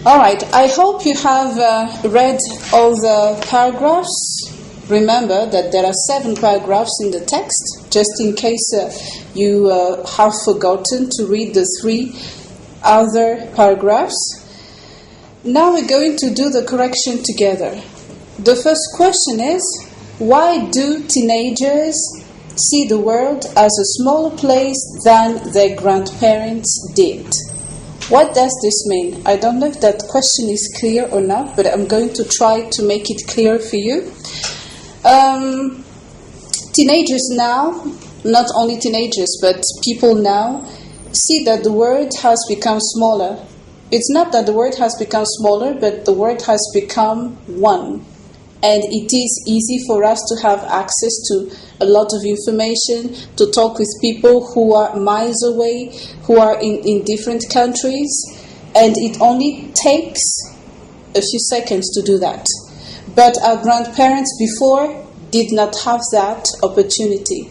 Alright, I hope you have read all the paragraphs. Remember that there are 7 paragraphs in the text, just in case you have forgotten to read the 3 other paragraphs. Now we're going to do the correction together. The first question is, why do teenagers see the world as a smaller place than their grandparents did? What does this mean? I don't know if that question is clear or not, but I'm going to try to make it clear for you. Teenagers now, not only teenagers, but people now, see that the world has become smaller. It's not that the world has become smaller, but the world has become one. And it is easy for us to have access to a lot of information, to talk with people who are miles away, who are in different countries, and it only takes a few seconds to do that. But our grandparents before did not have that opportunity.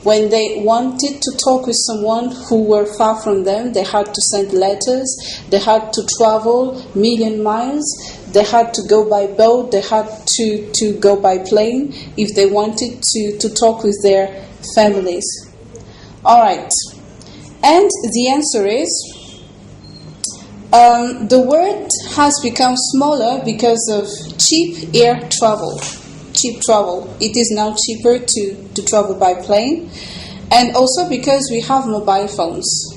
When they wanted to talk with someone who were far from them, they had to send letters, they had to travel million miles, they had to go by boat, they had to go by plane if they wanted to talk with their families. Alright, and the answer is, the world has become smaller because of cheap air travel. Cheap travel. It is now cheaper to travel by plane, and also because we have mobile phones.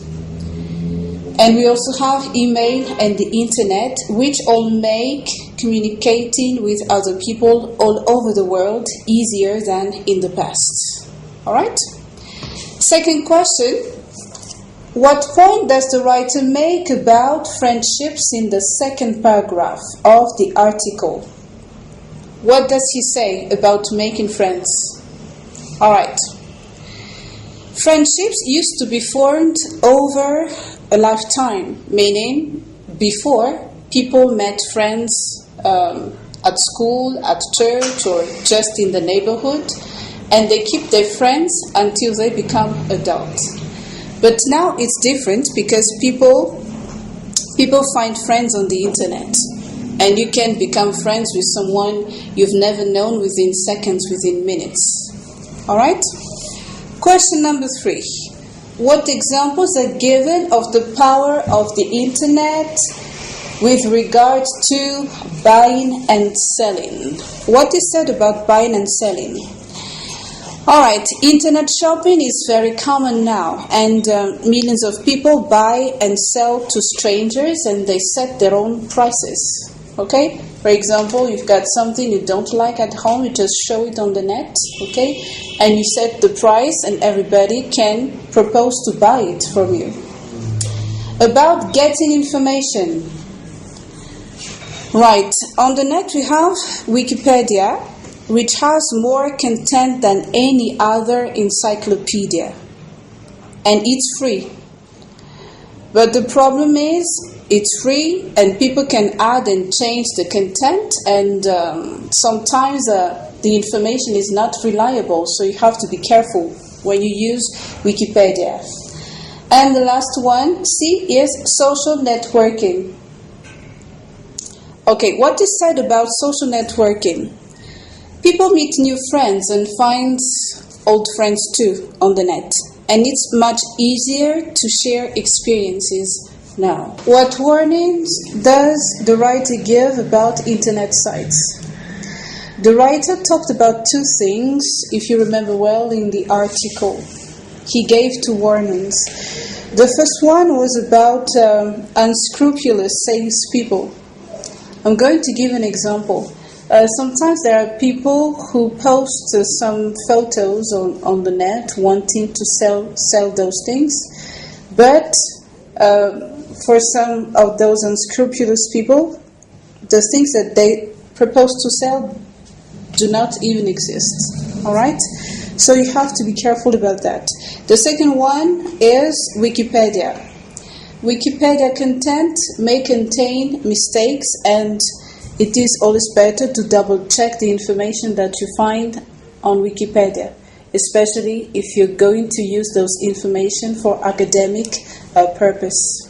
And we also have email and the internet, which all make communicating with other people all over the world easier than in the past. Alright? Second question. What point does the writer make about friendships in the second paragraph of the article? What does he say about making friends? Alright. Friendships used to be formed over a lifetime, meaning before people met friends at school, at church, or just in the neighborhood, and they keep their friends until they become adults. But now it's different because people find friends on the internet. And you can become friends with someone you've never known within seconds, within minutes. Alright? Question number 3. What examples are given of the power of the internet with regard to buying and selling? What is said about buying and selling? Alright, internet shopping is very common now, and millions of people buy and sell to strangers, and they set their own prices. Okay? For example, you've got something you don't like at home, you just show it on the net, okay? And you set the price and everybody can propose to buy it from you. About getting information. Right, on the net we have Wikipedia, which has more content than any other encyclopedia. And it's free. But the problem is, it's free and people can add and change the content, and sometimes the information is not reliable, so you have to be careful when you use Wikipedia. And the last one, C, is social networking. Okay, what is said about social networking? People meet new friends and find old friends too on the net. And it's much easier to share experiences now. What warnings does the writer give about internet sites? The writer talked about 2 things, if you remember well, in the article. He gave 2 warnings. The first one was about unscrupulous salespeople. I'm going to give an example. Sometimes there are people who post some photos on the net wanting to sell those things, but for some of those unscrupulous people, the things that they propose to sell do not even exist. Alright? So you have to be careful about that. The second one is Wikipedia. Wikipedia content may contain mistakes, and it is always better to double check the information that you find on Wikipedia, especially if you're going to use those information for academic purpose.